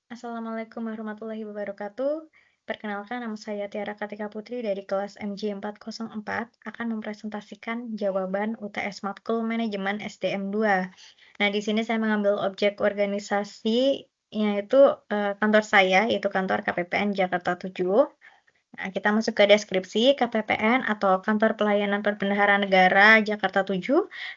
Assalamualaikum warahmatullahi wabarakatuh. Perkenalkan, nama saya Tiara Kartika Putri dari kelas MJ 404 akan mempresentasikan jawaban UTS Matkul Manajemen SDM 2. Nah, di sini saya mengambil objek organisasi yaitu kantor saya, yaitu kantor KPPN Jakarta 7. Nah, kita masuk ke deskripsi. KPPN atau Kantor Pelayanan Perbendaharaan Negara Jakarta 7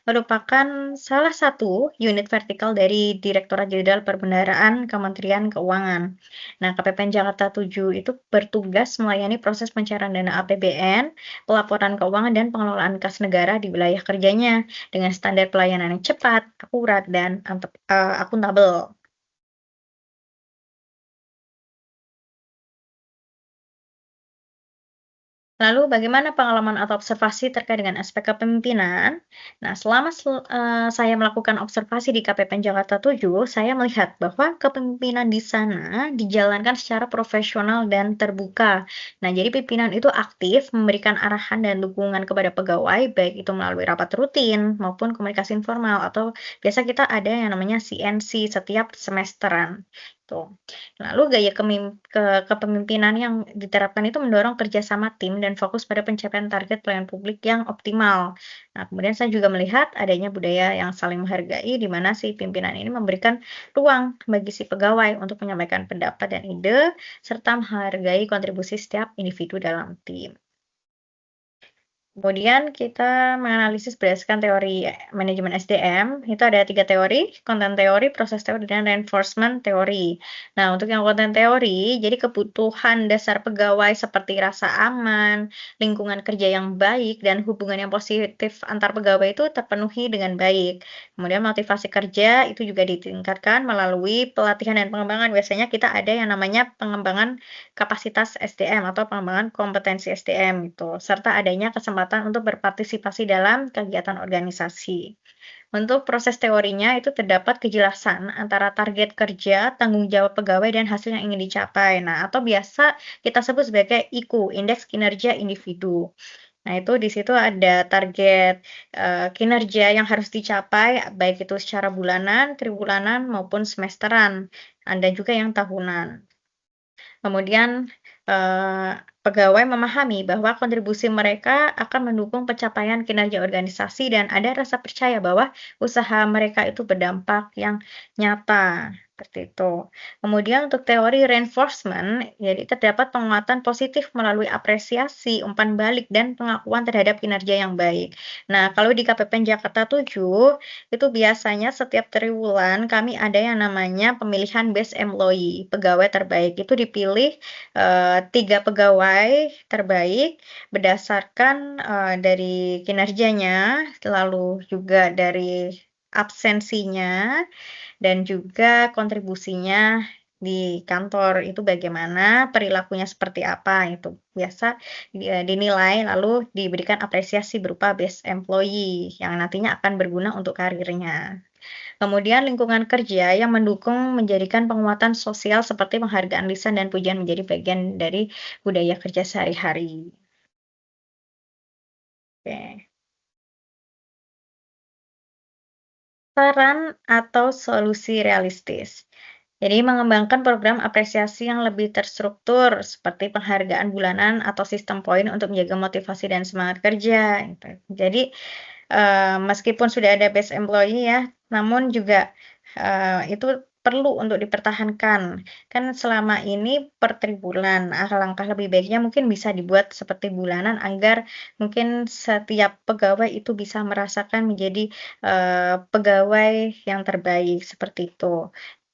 merupakan salah satu unit vertikal dari Direktorat Jenderal Perbendaharaan Kementerian Keuangan. Nah, KPPN Jakarta 7 itu bertugas melayani proses pencairan dana APBN, pelaporan keuangan, dan pengelolaan kas negara di wilayah kerjanya dengan standar pelayanan yang cepat, akurat, dan akuntabel. Lalu bagaimana pengalaman atau observasi terkait dengan aspek kepemimpinan? Nah, selama saya melakukan observasi di KPPN Jakarta 7, saya melihat bahwa kepemimpinan di sana dijalankan secara profesional dan terbuka. Nah, jadi pimpinan itu aktif memberikan arahan dan dukungan kepada pegawai, baik itu melalui rapat rutin maupun komunikasi informal atau biasa kita ada yang namanya CNC setiap semesteran. Tuh. Lalu gaya kepemimpinan yang diterapkan itu mendorong kerjasama tim dan fokus pada pencapaian target pelayanan publik yang optimal. Nah, kemudian saya juga melihat adanya budaya yang saling menghargai, di mana si pimpinan ini memberikan ruang bagi si pegawai untuk menyampaikan pendapat dan ide, serta menghargai kontribusi setiap individu dalam tim. Kemudian kita menganalisis berdasarkan teori manajemen SDM, itu ada 3 teori, konten teori, proses teori, dan reinforcement teori. Nah, untuk yang konten teori, jadi kebutuhan dasar pegawai seperti rasa aman, lingkungan kerja yang baik, dan hubungan yang positif antar pegawai itu terpenuhi dengan baik. Kemudian motivasi kerja itu juga ditingkatkan melalui pelatihan dan pengembangan. Biasanya kita ada yang namanya pengembangan kapasitas SDM atau pengembangan kompetensi SDM gitu, serta adanya kesempatan untuk berpartisipasi dalam kegiatan organisasi. Untuk proses teorinya itu terdapat kejelasan antara target kerja, tanggung jawab pegawai, dan hasil yang ingin dicapai. Nah, atau biasa kita sebut sebagai IKU, Indeks Kinerja Individu. Nah, itu di situ ada target kinerja yang harus dicapai, baik itu secara bulanan, triwulan, maupun semesteran. Ada juga yang tahunan. Kemudian, pegawai memahami bahwa kontribusi mereka akan mendukung pencapaian kinerja organisasi dan ada rasa percaya bahwa usaha mereka itu berdampak yang nyata, seperti itu. Kemudian untuk teori reinforcement, jadi terdapat penguatan positif melalui apresiasi, umpan balik, dan pengakuan terhadap kinerja yang baik. Nah, kalau di KPPN Jakarta 7, itu biasanya setiap triwulan kami ada yang namanya pemilihan best employee, pegawai terbaik. Itu dipilih 3 pegawai terbaik berdasarkan dari kinerjanya, lalu juga dari absensinya, dan juga kontribusinya di kantor itu bagaimana, perilakunya seperti apa, itu biasa dinilai lalu diberikan apresiasi berupa best employee yang nantinya akan berguna untuk karirnya. Kemudian lingkungan kerja yang mendukung menjadikan penguatan sosial seperti penghargaan lisan dan pujian menjadi bagian dari budaya kerja sehari-hari. Oke. Saran atau solusi realistis. Jadi mengembangkan program apresiasi yang lebih terstruktur seperti penghargaan bulanan atau sistem poin untuk menjaga motivasi dan semangat kerja gitu. Jadi meskipun sudah ada best employee ya, namun juga itu perlu untuk dipertahankan. Kan selama ini per tribulan, alangkah lebih baiknya mungkin bisa dibuat seperti bulanan agar mungkin setiap pegawai itu bisa merasakan menjadi pegawai yang terbaik, seperti itu.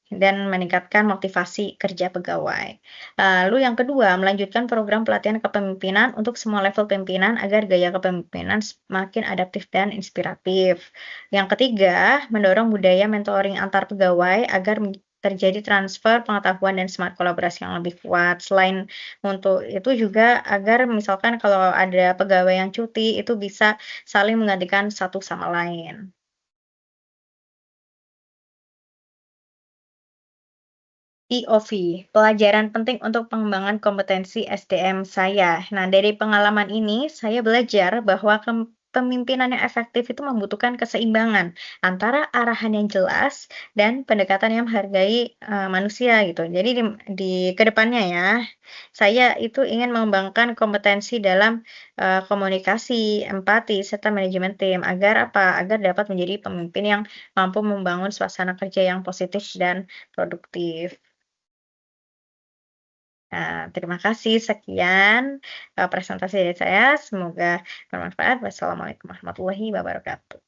Dan meningkatkan motivasi kerja pegawai. Lalu yang kedua, melanjutkan program pelatihan kepemimpinan untuk semua level pimpinan agar gaya kepemimpinan semakin adaptif dan inspiratif. Yang ketiga, mendorong budaya mentoring antar pegawai agar terjadi transfer pengetahuan dan semangat kolaborasi yang lebih kuat. Selain untuk itu juga agar misalkan kalau ada pegawai yang cuti, itu bisa saling menggantikan satu sama lain. POV, pelajaran penting untuk pengembangan kompetensi SDM saya. Nah, dari pengalaman ini, saya belajar bahwa pemimpinan yang efektif itu membutuhkan keseimbangan antara arahan yang jelas dan pendekatan yang menghargai, manusia gitu. Jadi di ke depannya ya, saya itu ingin mengembangkan kompetensi dalam, komunikasi, empati, serta manajemen tim agar apa, agar dapat menjadi pemimpin yang mampu membangun suasana kerja yang positif dan produktif. Nah, terima kasih. Sekian, presentasi dari saya, semoga bermanfaat. Wassalamualaikum warahmatullahi wabarakatuh.